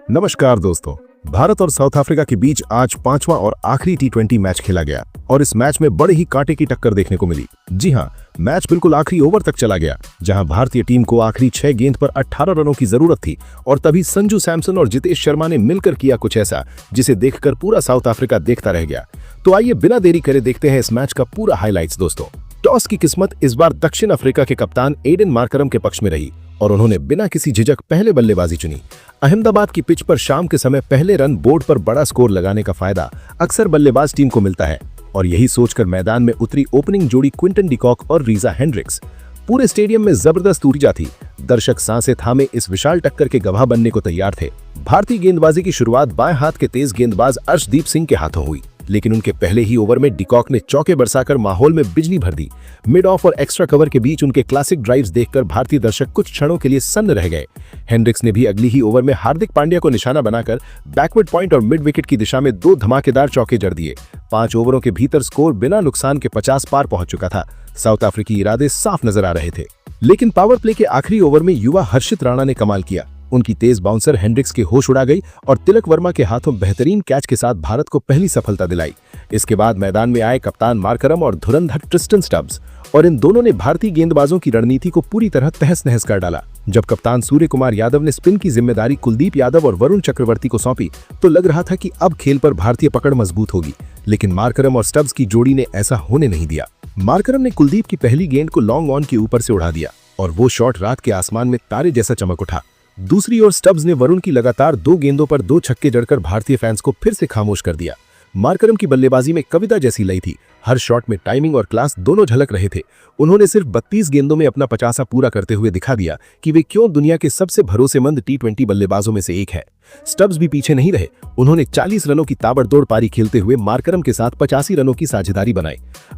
नमस्कार दोस्तों। भारत और साउथ अफ्रीका के बीच आज पांचवा और आखिरी टी20 मैच खेला गया और इस मैच में बड़े ही कांटे की टक्कर देखने को मिली। जी हां, मैच बिल्कुल आखिरी ओवर तक चला गया, जहां भारतीय टीम को आखिरी 6 गेंद पर 18 रनों की जरूरत थी और तभी संजू सैमसन और जितेश शर्मा ने मिलकर किया कुछ ऐसा जिसे देखकर पूरा साउथ अफ्रीका देखता रह गया। तो आइए बिना देरी करे देखते हैं इस मैच का पूरा हाईलाइट्स। दोस्तों, टॉस की किस्मत इस बार दक्षिण अफ्रीका के कप्तान एडेन मार्करम के पक्ष में रही और उन्होंने बिना किसी झिझक पहले बल्लेबाजी चुनी। अहमदाबाद की पिच पर शाम के समय पहले रन बोर्ड पर बड़ा स्कोर लगाने का फायदा अक्सर बल्लेबाज टीम को मिलता है और यही सोचकर मैदान में उतरी ओपनिंग जोड़ी क्विंटन डिकॉक और रीजा हेंड्रिक्स। पूरे स्टेडियम में जबरदस्त ऊर्जा थी। दर्शक सांसें थामे इस विशाल टक्कर के गवाह बनने को तैयार थे। भारतीय गेंदबाजी की शुरुआत बाएं हाथ के तेज गेंदबाज अर्शदीप सिंह के हाथों हुई, लेकिन उनके पहले ही ओवर में डिकॉक ने चौके बरसाकर माहौल में बिजली भर दी। मिड ऑफ और एक्स्ट्रा कवर के बीच उनके क्लासिक ड्राइव्स देखकर भारतीय दर्शक कुछ क्षणों के लिए सन्न रह गए। हेंड्रिक्स ने भी अगली ही ओवर में हार्दिक पांड्या को निशाना बनाकर बैकवर्ड पॉइंट और मिड विकेट की दिशा में 2 धमाकेदार चौके जड़ दिए। 5 ओवरों के भीतर स्कोर बिना नुकसान के 50 पार पहुंच चुका था। साउथ अफ्रीकी इरादे साफ नजर आ रहे थे, लेकिन पावर प्ले के आखिरी ओवर में युवा हर्षित राणा ने कमाल किया। उनकी तेज बाउंसर हेंड्रिक्स के होश उड़ा गई और तिलक वर्मा के हाथों बेहतरीन कैच के साथ भारत को पहली सफलता दिलाई। इसके बाद मैदान में आए कप्तान मार्करम और धुरंधर ट्रिस्टन स्टब्स और इन दोनों ने भारतीय गेंदबाजों की रणनीति को पूरी तरह तहस नहस कर डाला। जब कप्तान सूर्य कुमार यादव ने स्पिन की जिम्मेदारी कुलदीप यादव और वरुण चक्रवर्ती को सौंपी तो लग रहा था कि अब खेल पर भारतीय पकड़ मजबूत होगी, लेकिन मार्करम और स्टब्स की जोड़ी ने ऐसा होने नहीं दिया। मार्करम ने कुलदीप की पहली गेंद को लॉन्ग ऑन के ऊपर से उड़ा दिया और वो शॉट रात के आसमान में तारे जैसा चमक उठा। दूसरी ओर स्टब्स ने वरुण की लगातार 2 गेंदों पर 2 छक्के जड़कर भारतीय फैंस को फिर से खामोश कर दिया। मार्करम की बल्लेबाजी में कविता जैसी लय थी। हर शॉट में टाइमिंग और क्लास दोनों झलक रहे थे। उन्होंने सिर्फ 32 गेंदों में अपना 50 पूरा करते हुए दिखा दिया कि वे क्यों दुनिया के सबसे भरोसेमंद टी20 बल्लेबाजों में से एक है। स्टब्स भी पीछे नहीं रहे। उन्होंने 40 रनों की ताबड़तोड़ पारी खेलते हुए मार्करम के साथ 85 रनों की साझेदारी बनाई।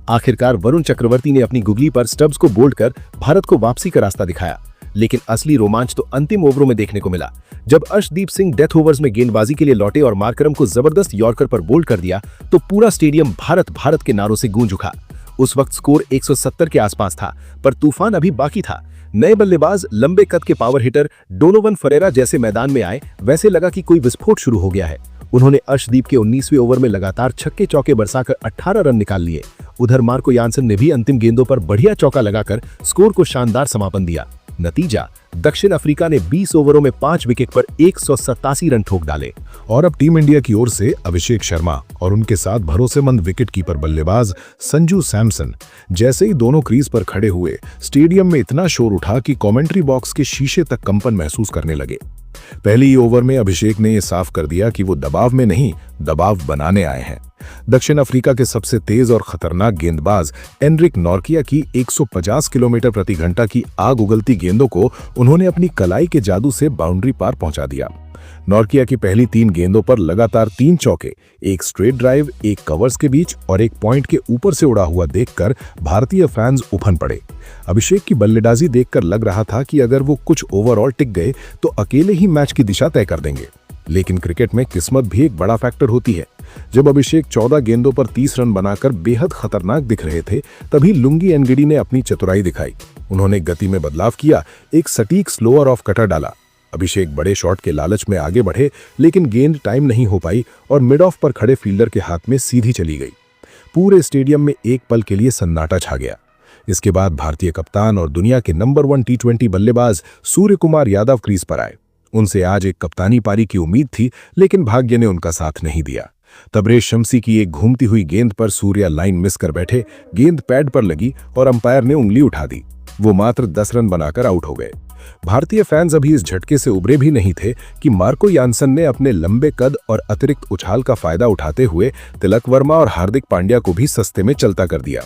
आखिरकार वरुण चक्रवर्ती ने अपनी गुगली पर स्टब्स को बोल्ड कर भारत को वापसी का रास्ता दिखाया, लेकिन असली रोमांच तो अंतिम ओवरों में देखने को मिला। जब अर्शदीप सिंह डेथ ओवर्स में गेंदबाजी के लिए लौटे और मार्करम को जबरदस्त यॉर्कर पर बोल्ड कर दिया तो पूरा स्टेडियम भारत भारत के नारों से गूंज उठा। उस वक्त स्कोर 170 के आसपास था, पर तूफान अभी बाकी था। नए बल्लेबाज लंबे कद के पावर हिटर डोनोवन फरेरा जैसे मैदान में आए, वैसे लगा कि कोई विस्फोट शुरू हो गया है। उन्होंने अर्शदीप के 19वें ओवर में लगातार छक्के चौके बरसाकर 18 रन निकाल लिए। उधर मार्को यानसन ने भी अंतिम गेंदों पर बढ़िया चौका लगाकर स्कोर को शानदार समापन दिया। नतीजा, दक्षिण अफ्रीका ने 20 ओवरों में 5 विकेट पर 187 रन ठोक डाले। और अब टीम इंडिया की ओर से अभिषेक शर्मा और उनके साथ भरोसेमंद विकेटकीपर बल्लेबाज संजू सैमसन जैसे ही दोनों क्रीज पर खड़े हुए, स्टेडियम में इतना शोर उठा कि कमेंट्री बॉक्स के शीशे तक कंपन महसूस करने लगे। पहली ही ओवर में अभिषेक ने यह साफ कर दिया कि वो दबाव में नहीं, दबाव बनाने आए हैं। दक्षिण अफ्रीका के सबसे तेज और खतरनाक गेंदबाज एनरिक नॉर्किया की 150 किलोमीटर प्रति घंटा की आग उगलती गेंदों को उन्होंने अपनी कलाई के जादू से बाउंड्री पार पहुंचा दिया। नॉर्किया की पहली 3 गेंदों पर लगातार 3 चौके, एक स्ट्रेट ड्राइव, एक कवर्स के बीच और एक पॉइंट के ऊपर से उड़ा हुआ देखकर भारतीय फैंस उफन पड़े। अभिषेक की बल्लेबाजी देखकर लग रहा था कि अगर वो कुछ ओवरऑल टिक गए तो अकेले ही मैच की दिशा तय कर देंगे, लेकिन क्रिकेट में किस्मत भी एक बड़ा फैक्टर होती है। जब अभिषेक 14 गेंदों पर 30 रन बनाकर बेहद खतरनाक दिख रहे थे, तभी लुंगी एनगिडी ने अपनी चतुराई दिखाई। उन्होंने गति में बदलाव किया, एक सटीक स्लोअर ऑफ कटर डाला। अभिषेक बड़े शॉट के लालच में आगे बढ़े, लेकिन गेंद टाइम नहीं हो पाई और मिड ऑफ पर खड़े फील्डर के हाथ में सीधी चली गई। पूरे स्टेडियम में एक पल के लिए सन्नाटा छा गया। इसके बाद भारतीय कप्तान और दुनिया के नंबर 1 टी20 बल्लेबाज सूर्य कुमार यादव क्रीज पर आए। उनसे आज एक कप्तानी पारी की उम्मीद थी, लेकिन भाग्य ने उनका साथ नहीं दिया। तबरेज शम्सी की एक घूमती हुई गेंद पर सूर्या लाइन मिस कर बैठे। गेंद पैड पर लगी और अंपायर ने उंगली उठा दी। वो मात्र 10 रन बनाकर आउट हो गए। भारतीय फैंस अभी इस झटके से उबरे भी नहीं थे कि मार्को यानसन ने अपने लंबे कद और अतिरिक्त उछाल का फायदा उठाते हुए तिलक वर्मा और हार्दिक पांड्या को भी सस्ते में चलता कर दिया।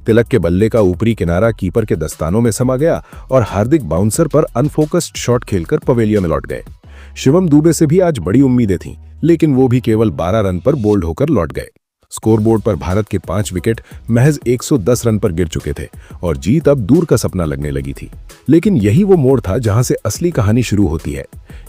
तिलक के बल्ले का ऊपरी किनारा कीपर के दस्तानों में समा गया और हार्दिक बाउंसर पर अनफोकस्ड शॉट खेलकर पवेलियन में लौट गए। शिवम दुबे से भी आज बड़ी उम्मीदें थीं, लेकिन वो भी केवल 12 रन पर बोल्ड होकर लौट गए। स्कोरबोर्ड पर भारत के 5 विकेट महज 110 रन पर गिर चुके थे और जीत अब दूर का सपना लगने लगी थी। लेकिन यही वो मोड़ था जहां से असली कहानी शुरू होती है।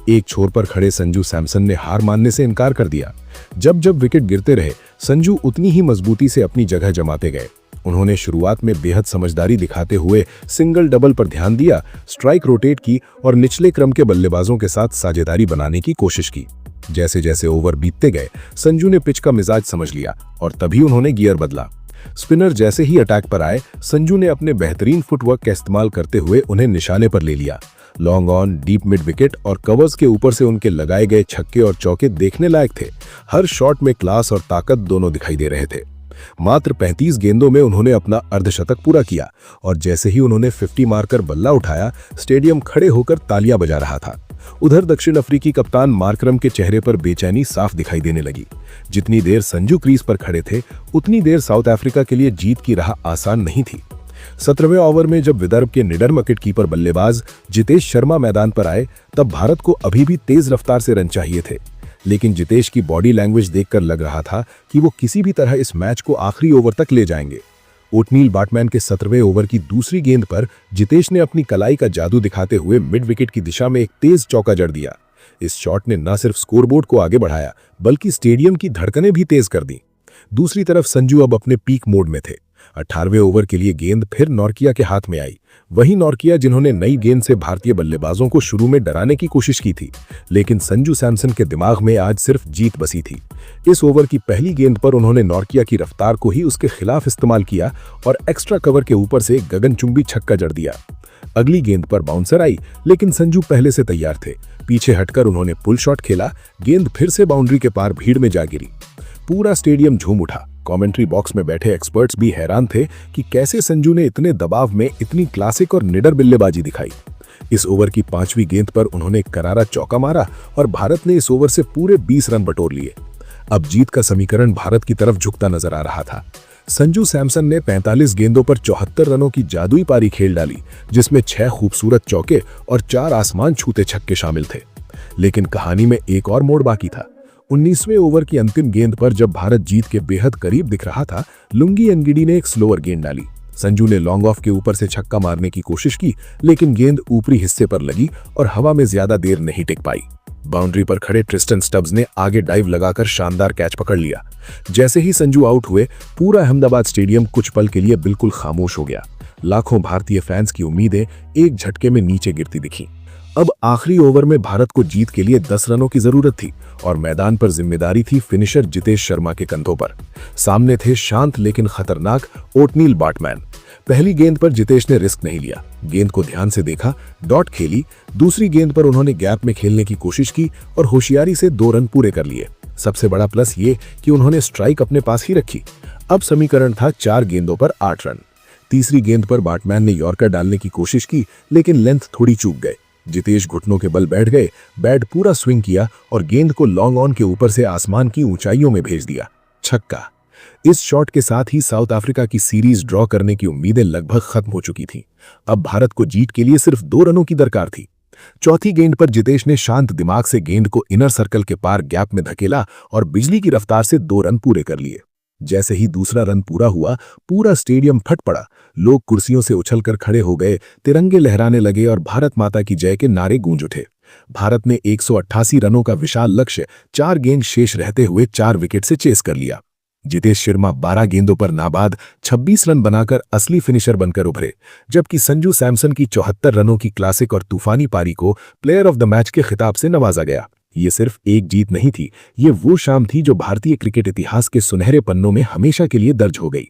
एक छोर पर खड़े संजू सैमसन ने हार मानने से इनकार कर दिया। जब जब विकेट गिरते रहे, संजू उतनी ही मजबूती से अपनी जगह जमाते गए। उन्होंने शुरुआत में बेहद समझदारी दिखाते हुए सिंगल डबल पर ध्यान दिया, स्ट्राइक रोटेट की और निचले क्रम के बल्लेबाजों के साथ साझेदारी बनाने की कोशिश की। जैसे जैसे ओवर बीतते गए, संजू ने पिच का मिजाज समझ लिया और तभी उन्होंने गियर बदला। स्पिनर जैसे ही अटैक पर आए, संजू ने अपने बेहतरीन फुटवर्क का इस्तेमाल करते हुए उन्हें निशाने पर ले लिया। Long on, deep mid wicket और कवर्स के ऊपर से उनके लगाए गए छक्के और चौके देखने लायक थे। हर शॉट में क्लास और ताकत दोनों दिखाई दे रहे थे। मात्र 35 गेंदों में उन्होंने अपना अर्धशतक पूरा किया और जैसे ही उन्होंने 50 मारकर बल्ला उठाया, स्टेडियम खड़े होकर तालियां बजा रहा था। उधर दक्षिण अफ्रीकी कप्तान मार्करम के चेहरे पर बेचैनी साफ दिखाई देने लगी। जितनी देर संजू क्रीज पर खड़े थे, उतनी देर साउथ अफ्रीका के लिए जीत की राह आसान नहीं थी। 17वें ओवर में जब विदर्भ के निडर विकेट कीपर बल्लेबाज जितेश शर्मा मैदान पर आए, तब भारत को अभी भी तेज रफ्तार से रन चाहिए थे। लेकिन जितेश की बॉडी लैंग्वेज देखकर लग रहा था कि वो किसी भी तरह इस मैच को आखिरी ओवर तक ले जाएंगे। ओटनील बाटमैन के 17वें ओवर की दूसरी गेंद पर जितेश ने अपनी कलाई का जादू दिखाते हुए मिड विकेट की दिशा में एक तेज चौका जड़ दिया। इस शॉट ने न सिर्फ स्कोरबोर्ड को आगे बढ़ाया, बल्कि स्टेडियम की धड़कनें भी तेज कर दी। दूसरी तरफ संजू अब अपने पीक मोड में थे। 18वें ओवर के लिए गेंद फिर नॉर्किया के हाथ में आई। वही नॉर्किया जिन्होंने नई गेंद से भारतीय बल्लेबाजों को शुरू में डराने की कोशिश की थी, लेकिन संजू सैमसन के दिमाग में आज सिर्फ जीत बसी थी। इस ओवर की पहली गेंद पर उन्होंने नॉर्किया की रफ्तार को ही उसके खिलाफ इस्तेमाल किया और एक्स्ट्रा कवर के ऊपर से एक गगनचुंबी छक्का जड़ दिया। अगली गेंद पर बाउंसर आई, लेकिन संजू पहले से तैयार थे। पीछे हटकर उन्होंने पुल शॉट खेला। गेंद फिर से बाउंड्री के पार भीड़ में जा गिरी। पूरा स्टेडियम झूम उठा। कमेंट्री बॉक्स में बैठे एक्सपर्ट्स भी हैरान थे कि कैसे संजू ने इतने दबाव में इतनी क्लासिक और निडर बल्लेबाजी दिखाई। इस ओवर की 5वीं गेंद पर उन्होंने एक करारा चौका मारा और भारत ने इस ओवर से पूरे 20 रन बटोर लिए। अब जीत का समीकरण भारत की तरफ झुकता नजर आ रहा था। संजू सैमसन ने 45 गेंदों पर 74 रनों की जादुई पारी खेल डाली, जिसमें 6 खूबसूरत चौके और 4 आसमान छूते छक्के शामिल थे। लेकिन कहानी में एक और मोड़ बाकी था। 19वें ओवर की अंतिम गेंद पर जब भारत जीत के बेहद करीब दिख रहा था, लुंगी एनगिडी ने एक स्लोअर गेंद डाली। संजू ने लॉन्ग ऑफ के ऊपर से छक्का मारने की कोशिश की, लेकिन गेंद ऊपरी हिस्से पर लगी और हवा में ज्यादा देर नहीं टिक पाई। बाउंड्री पर खड़े ट्रिस्टन स्टब्स ने आगे डाइव लगाकर शानदार कैच पकड़ लिया। जैसे ही संजू आउट हुए, पूरा अहमदाबाद स्टेडियम कुछ पल के लिए बिल्कुल खामोश हो गया। लाखों भारतीय फैंस की उम्मीदें एक झटके में नीचे गिरती दिखी। अब आखिरी ओवर में भारत को जीत के लिए 10 रनों की जरूरत थी और मैदान पर जिम्मेदारी थी फिनिशर जितेश शर्मा के कंधों पर। सामने थे शांत लेकिन खतरनाक ओटनील बाटमैन। पहली गेंद पर जितेश ने रिस्क नहीं लिया। गेंद को ध्यान से देखा, डॉट खेली। दूसरी गेंद पर उन्होंने गैप में खेलने की कोशिश की और होशियारी से 2 रन पूरे कर लिए। सबसे बड़ा प्लस ये कि उन्होंने स्ट्राइक अपने पास ही रखी। अब समीकरण था 4 गेंदों पर 8 रन। तीसरी गेंद पर बाटमैन ने यॉर्कर डालने की कोशिश की, लेकिन लेंथ थोड़ी चूक गए। जितेश घुटनों के बल बैठ गए, बैट पूरा स्विंग किया और गेंद को लॉन्ग ऑन के ऊपर से आसमान की ऊंचाइयों में भेज दिया। छक्का। इस शॉट के साथ ही साउथ अफ्रीका की सीरीज ड्रॉ करने की उम्मीदें लगभग खत्म हो चुकी थीं। अब भारत को जीत के लिए सिर्फ 2 रनों की दरकार थी। चौथी गेंद पर जितेश ने शांत दिमाग से गेंद को इनर सर्कल के पार गैप में धकेला और बिजली की रफ्तार से 2 रन पूरे कर लिए। जैसे ही दूसरा रन पूरा हुआ, पूरा स्टेडियम फट पड़ा। लोग कुर्सियों से उछलकर खड़े हो गए, तिरंगे लहराने लगे और भारत माता की जय के नारे गूंज उठे। भारत ने 188 रनों का विशाल लक्ष्य 4 गेंद शेष रहते हुए 4 विकेट से चेस कर लिया। जितेश शर्मा 12 गेंदों पर नाबाद 26 रन बनाकर असली फिनिशर बनकर उभरे, जबकि संजू सैमसन की 74 रनों की क्लासिक और तूफानी पारी को प्लेयर ऑफ द मैच के खिताब से नवाजा गया। ये सिर्फ एक जीत नहीं थी, ये वो शाम थी जो भारतीय क्रिकेट इतिहास के सुनहरे पन्नों में हमेशा के लिए दर्ज हो गई।